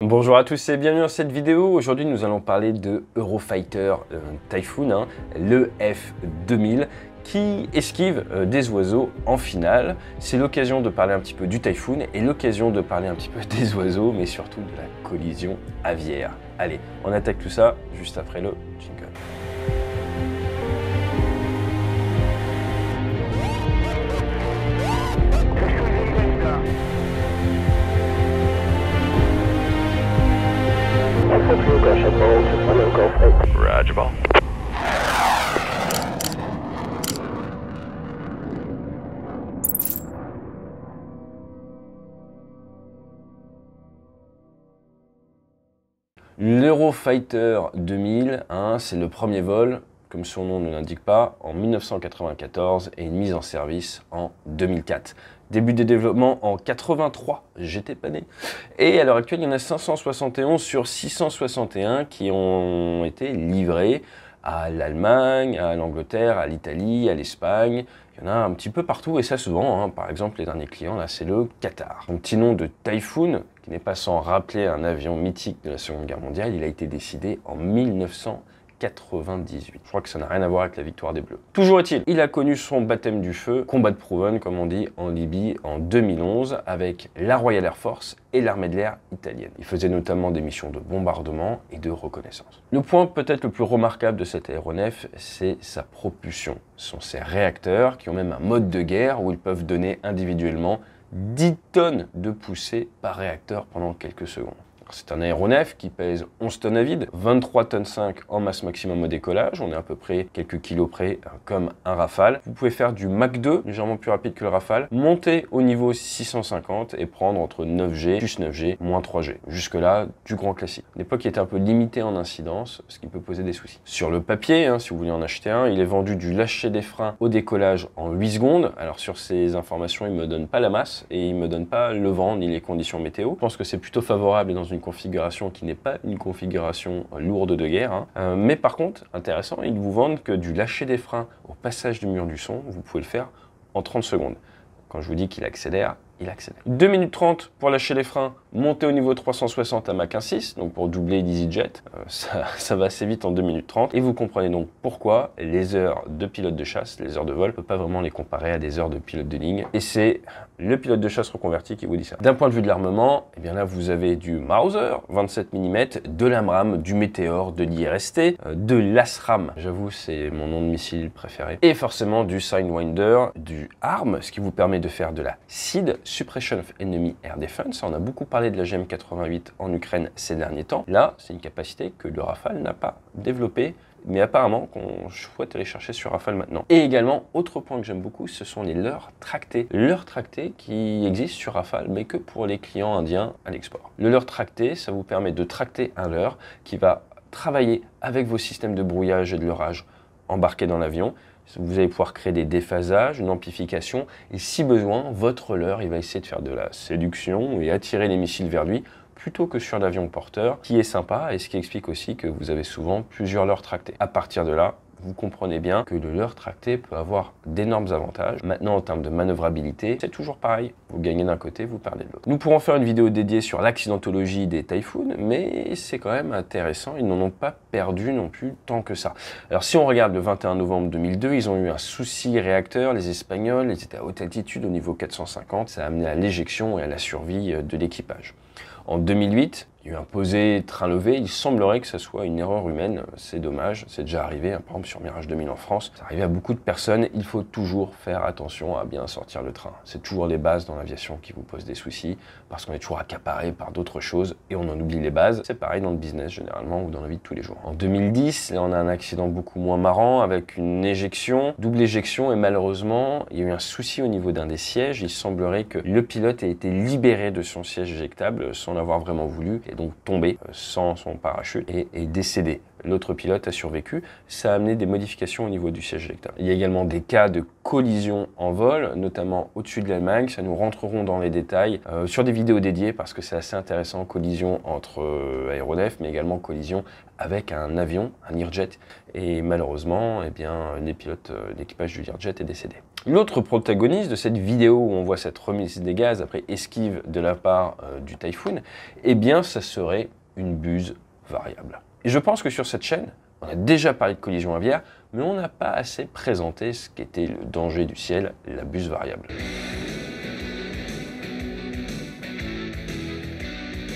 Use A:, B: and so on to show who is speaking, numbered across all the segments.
A: Bonjour à tous et bienvenue dans cette vidéo. Aujourd'hui nous allons parler de Eurofighter Typhoon, le F2000 qui esquive des oiseaux en finale. C'est l'occasion de parler un petit peu du Typhoon et l'occasion de parler un petit peu des oiseaux, mais surtout de la collision aviaire. Allez, on attaque tout ça juste après le jingle.
B: Roger ball.
A: L'Eurofighter 2000, c'est le premier vol, comme son nom ne l'indique pas, en 1994 et une mise en service en 2004. Début des développements en 83, j'étais pas né. Et à l'heure actuelle, il y en a 571 sur 661 qui ont été livrés à l'Allemagne, à l'Angleterre, à l'Italie, à l'Espagne. Il y en a un petit peu partout et ça souvent. Par exemple, les derniers clients, là, c'est le Qatar. Son petit nom de Typhoon, qui n'est pas sans rappeler un avion mythique de la Seconde Guerre mondiale, il a été décidé en 1998. Je crois que ça n'a rien à voir avec la victoire des Bleus. Toujours est-il, il a connu son baptême du feu, combat de proven, comme on dit, en Libye en 2011, avec la Royal Air Force et l'armée de l'air italienne. Il faisait notamment des missions de bombardement et de reconnaissance. Le point peut-être le plus remarquable de cet aéronef, c'est sa propulsion. Ce sont ses réacteurs qui ont même un mode de guerre où ils peuvent donner individuellement 10 tonnes de poussée par réacteur pendant quelques secondes. C'est un aéronef qui pèse 11 tonnes à vide, 23 tonnes 5 en masse maximum au décollage, on est à peu près quelques kilos près comme un Rafale. Vous pouvez faire du Mach 2, légèrement plus rapide que le Rafale, monter au niveau 650 et prendre entre 9G, plus 9G, moins 3G. Jusque là, du grand classique. L'époque il était un peu limité en incidence, ce qui peut poser des soucis. Sur le papier, si vous voulez en acheter un, il est vendu du lâcher des freins au décollage en 8 secondes. Alors sur ces informations, il ne me donne pas la masse et il ne me donne pas le vent ni les conditions météo. Je pense que c'est plutôt favorable dans une configuration qui n'est pas une configuration lourde de guerre. Mais par contre, intéressant, ils vous vendent que du lâcher des freins au passage du mur du son, vous pouvez le faire en 30 secondes. Quand je vous dis qu'il accélère, il accélère. 2 minutes 30 pour lâcher les freins, monter au niveau 360 à Mach 1.6, donc pour doubler l'EasyJet, ça va assez vite en 2 minutes 30. Et vous comprenez donc pourquoi les heures de pilote de chasse, les heures de vol, on ne peut pas vraiment les comparer à des heures de pilote de ligne. Et c'est le pilote de chasse reconverti qui vous dit ça. D'un point de vue de l'armement, eh bien là vous avez du Mauser 27 mm, de l'AMRAAM, du Meteor, de l'IRST, de l'ASRAAM, j'avoue c'est mon nom de missile préféré, et forcément du Sidewinder, du ARM, ce qui vous permet de faire de la SEAD, Suppression of Enemy Air Defense. On a beaucoup parlé de la GM88 en Ukraine ces derniers temps. Là, c'est une capacité que le Rafale n'a pas développée, mais apparemment qu'on souhaite aller chercher sur Rafale maintenant. Et également, autre point que j'aime beaucoup, ce sont les leurres tractés. Leurres tractés qui existent sur Rafale, mais que pour les clients indiens à l'export. Le leurre tracté, ça vous permet de tracter un leurre qui va travailler avec vos systèmes de brouillage et de leurrage embarqués dans l'avion. Vous allez pouvoir créer des déphasages, une amplification, et si besoin, votre leurre, il va essayer de faire de la séduction et attirer les missiles vers lui, plutôt que sur l'avion porteur, qui est sympa, et ce qui explique aussi que vous avez souvent plusieurs leurres tractés. À partir de là, vous comprenez bien que le leurre tracté peut avoir d'énormes avantages. Maintenant, en termes de manœuvrabilité, c'est toujours pareil. Vous gagnez d'un côté, vous perdez de l'autre. Nous pourrons faire une vidéo dédiée sur l'accidentologie des Typhoon, mais c'est quand même intéressant. Ils n'en ont pas perdu non plus tant que ça. Alors, si on regarde le 21 novembre 2002, ils ont eu un souci réacteur. Les Espagnols, ils étaient à haute altitude au niveau 450. Ça a amené à l'éjection et à la survie de l'équipage. En 2008, il y a eu un posé train levé, il semblerait que ce soit une erreur humaine, c'est dommage, c'est déjà arrivé, par exemple sur Mirage 2000 en France, c'est arrivé à beaucoup de personnes, il faut toujours faire attention à bien sortir le train. C'est toujours les bases dans l'aviation qui vous posent des soucis, parce qu'on est toujours accaparé par d'autres choses et on en oublie les bases. C'est pareil dans le business généralement ou dans la vie de tous les jours. En 2010, là on a un accident beaucoup moins marrant avec une éjection, double éjection et malheureusement il y a eu un souci au niveau d'un des sièges, il semblerait que le pilote ait été libéré de son siège éjectable sans l'avoir vraiment voulu et donc tombé sans son parachute et est décédé. l'autre pilote a survécu. Ça a amené des modifications au niveau du siège éjecteur. Il y a également des cas de collision en vol, notamment au-dessus de l'Allemagne. Ça nous rentrerons dans les détails sur des vidéos dédiées parce que c'est assez intéressant. Collision entre aéronefs, mais également collision avec un avion, un Learjet. Et malheureusement, eh bien, les pilotes d'équipage du Learjet est décédé. L'autre protagoniste de cette vidéo où on voit cette remise des gaz après esquive de la part du Typhoon, eh bien, ça serait une buse variable. Et je pense que sur cette chaîne, on a déjà parlé de collision aviaire, mais on n'a pas assez présenté ce qu'était le danger du ciel, la buse variable.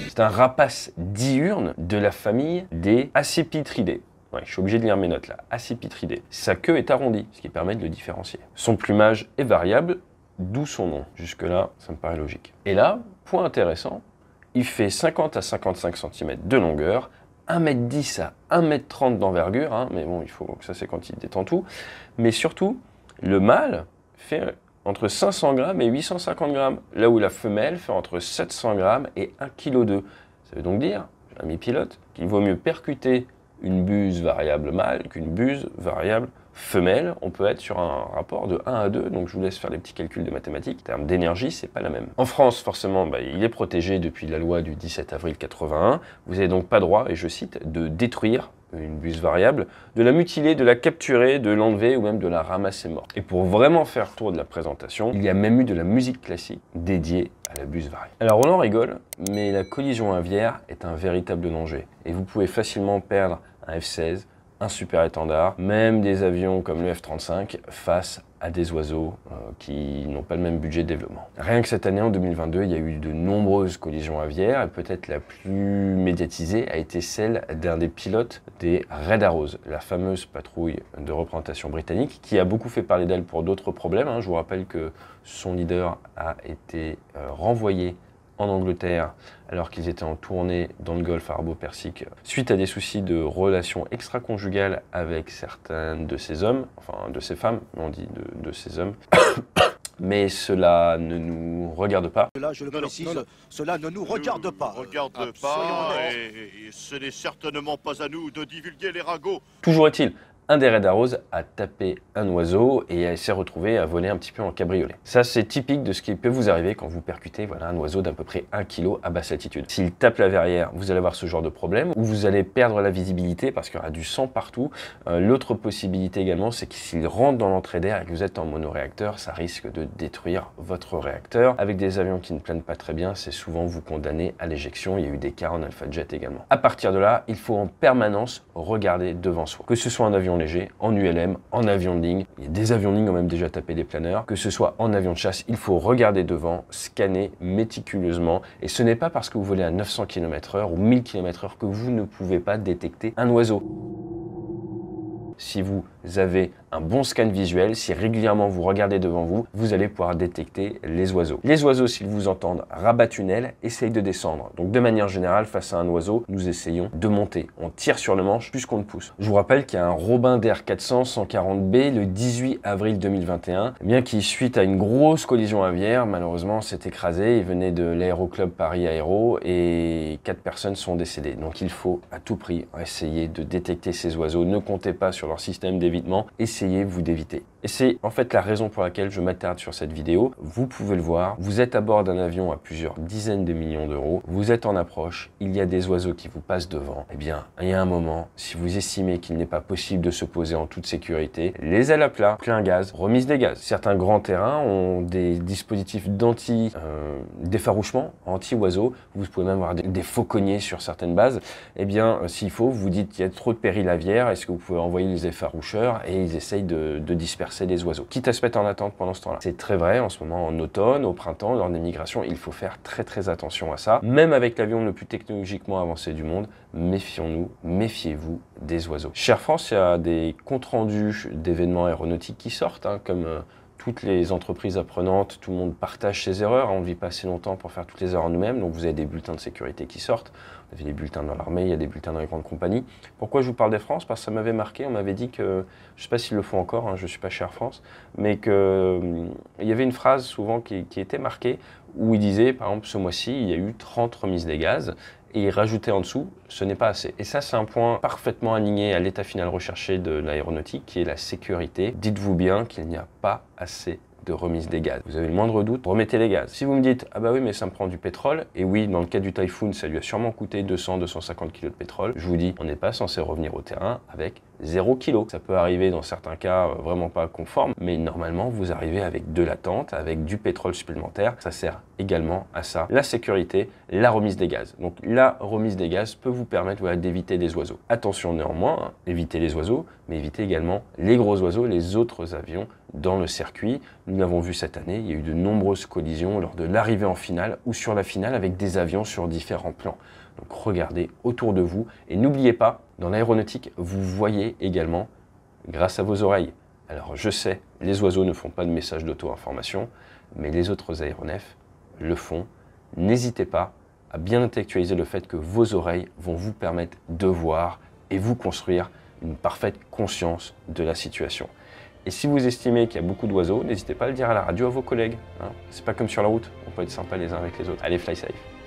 A: C'est un rapace diurne de la famille des Accipitridés. Ouais, je suis obligé de lire mes notes là. Accipitridés. Sa queue est arrondie, ce qui permet de le différencier. Son plumage est variable, d'où son nom. Jusque-là, ça me paraît logique. Et là, point intéressant, il fait 50 à 55 cm de longueur, 1,10 m à 1,30 m d'envergure, hein, mais bon, il faut que ça c'est quand il détend tout. Mais surtout, le mâle fait entre 500 g et 850 g, là où la femelle fait entre 700 g et 1,2 kg. Ça veut donc dire, ami pilote, qu'il vaut mieux percuter une buse variable mâle qu'une buse variable femelle. On peut être sur un rapport de 1 à 2, donc je vous laisse faire les petits calculs de mathématiques. En termes d'énergie, c'est pas la même. En France, forcément, il est protégé depuis la loi du 17 avril 81. Vous n'avez donc pas droit, et je cite, de détruire une buse variable, de la mutiler, de la capturer, de l'enlever ou même de la ramasser morte. Et pour vraiment faire tour de la présentation, il y a même eu de la musique classique dédiée à la buse variable. Alors on en rigole, mais la collision aviaire est un véritable danger. Et vous pouvez facilement perdre un F-16, un super étendard, même des avions comme le F-35 face à des oiseaux qui n'ont pas le même budget de développement. Rien que cette année, en 2022, il y a eu de nombreuses collisions aviaires et peut-être la plus médiatisée a été celle d'un des pilotes des Red Arrows, la fameuse patrouille de représentation britannique qui a beaucoup fait parler d'elle pour d'autres problèmes. Je vous rappelle que son leader a été renvoyé en Angleterre alors qu'ils étaient en tournée dans le golfe arabo-persique suite à des soucis de relations extra-conjugales avec certaines de ces hommes, enfin de ces femmes, mais on dit de ces hommes. Mais cela ne nous regarde pas.
B: Là, je le précise, cela ne nous regarde pas.
C: Regarde pas, et ce n'est certainement pas à nous de divulguer les ragots.
A: Toujours est-il, un des Red Arrows a tapé un oiseau et s'est retrouvé à voler un petit peu en cabriolet. Ça, c'est typique de ce qui peut vous arriver quand vous percutez un oiseau d'à peu près 1 kg à basse altitude. S'il tape la verrière, vous allez avoir ce genre de problème, ou vous allez perdre la visibilité parce qu'il y aura du sang partout. L'autre possibilité également, c'est que s'il rentre dans l'entrée d'air et que vous êtes en monoréacteur, ça risque de détruire votre réacteur. Avec des avions qui ne planent pas très bien, c'est souvent vous condamner à l'éjection. Il y a eu des cas en Alpha Jet également. À partir de là, il faut en permanence regarder devant soi. Que ce soit un avion léger, en ULM, en avion de ligne. Il y a des avions de ligne qui ont même déjà tapé des planeurs. Que ce soit en avion de chasse, il faut regarder devant, scanner méticuleusement. Et ce n'est pas parce que vous volez à 900 km/h ou 1000 km/h que vous ne pouvez pas détecter un oiseau. Si vous avez un bon scan visuel, si régulièrement vous regardez devant vous, vous allez pouvoir détecter les oiseaux. Les oiseaux, s'ils vous entendent rabattre une aile, essayent de descendre. Donc de manière générale, face à un oiseau, nous essayons de monter. On tire sur le manche plus qu'on ne pousse. Je vous rappelle qu'il y a un Robin d'Air 400 140B le 18 avril 2021, bien qui, suite à une grosse collision aviaire, malheureusement s'est écrasé. Il venait de l'aéroclub Paris Aéro et 4 personnes sont décédées. Donc il faut à tout prix essayer de détecter ces oiseaux. Ne comptez pas sur leur système d'évitement, essayez-vous d'éviter. Et c'est en fait la raison pour laquelle je m'attarde sur cette vidéo. Vous pouvez le voir, vous êtes à bord d'un avion à plusieurs dizaines de millions d'euros, vous êtes en approche, il y a des oiseaux qui vous passent devant. Eh bien, il y a un moment, si vous estimez qu'il n'est pas possible de se poser en toute sécurité, les ailes à plat, plein gaz, remise des gaz. Certains grands terrains ont des dispositifs d'effarouchement, anti-oiseaux. Vous pouvez même avoir des fauconniers sur certaines bases. Eh bien, s'il faut, vous dites qu'il y a trop de péril aviaire, est-ce que vous pouvez envoyer les effaroucheurs et ils essayent de disperser des oiseaux, quitte à se mettre en attente pendant ce temps-là. C'est très vrai en ce moment, en automne, au printemps, lors des migrations, il faut faire très attention à ça. Même avec l'avion le plus technologiquement avancé du monde, méfions-nous, méfiez-vous des oiseaux. Chez Air France, il y a des comptes rendus d'événements aéronautiques qui sortent, comme toutes les entreprises apprenantes, tout le monde partage ses erreurs. On ne vit pas assez longtemps pour faire toutes les erreurs nous-mêmes, donc vous avez des bulletins de sécurité qui sortent. Vous avez des bulletins dans l'armée, il y a des bulletins dans les grandes compagnies. Pourquoi je vous parle d'Air France? Parce que ça m'avait marqué, on m'avait dit que, je ne sais pas s'ils le font encore, je ne suis pas chez Air France, mais qu'il y avait une phrase souvent qui était marquée, où il disait, par exemple, ce mois-ci, il y a eu 30 remises des gaz, et y rajouter en dessous, ce n'est pas assez. Et ça, c'est un point parfaitement aligné à l'état final recherché de l'aéronautique, qui est la sécurité. Dites-vous bien qu'il n'y a pas assez de remise des gaz. Vous avez le moindre doute, remettez les gaz. Si vous me dites, ah bah oui, mais ça me prend du pétrole, et oui, dans le cas du Typhoon, ça lui a sûrement coûté 200-250 kg de pétrole, je vous dis, on n'est pas censé revenir au terrain avec 0 kg. Ça peut arriver dans certains cas vraiment pas conformes, mais normalement, vous arrivez avec de l'attente, avec du pétrole supplémentaire. Ça sert également à ça, la sécurité, la remise des gaz. Donc la remise des gaz peut vous permettre d'éviter des oiseaux. Attention néanmoins, hein, évitez les oiseaux, mais évitez également les gros oiseaux, les autres avions dans le circuit. Nous l'avons vu cette année, il y a eu de nombreuses collisions lors de l'arrivée en finale ou sur la finale avec des avions sur différents plans. Donc regardez autour de vous et n'oubliez pas, dans l'aéronautique, vous voyez également grâce à vos oreilles. Alors je sais, les oiseaux ne font pas de messages d'auto-information, mais les autres aéronefs le font. N'hésitez pas à bien intellectualiser le fait que vos oreilles vont vous permettre de voir et vous construire une parfaite conscience de la situation. Et si vous estimez qu'il y a beaucoup d'oiseaux, n'hésitez pas à le dire à la radio à vos collègues. Hein. C'est pas comme sur la route, on peut être sympa les uns avec les autres. Allez, fly safe.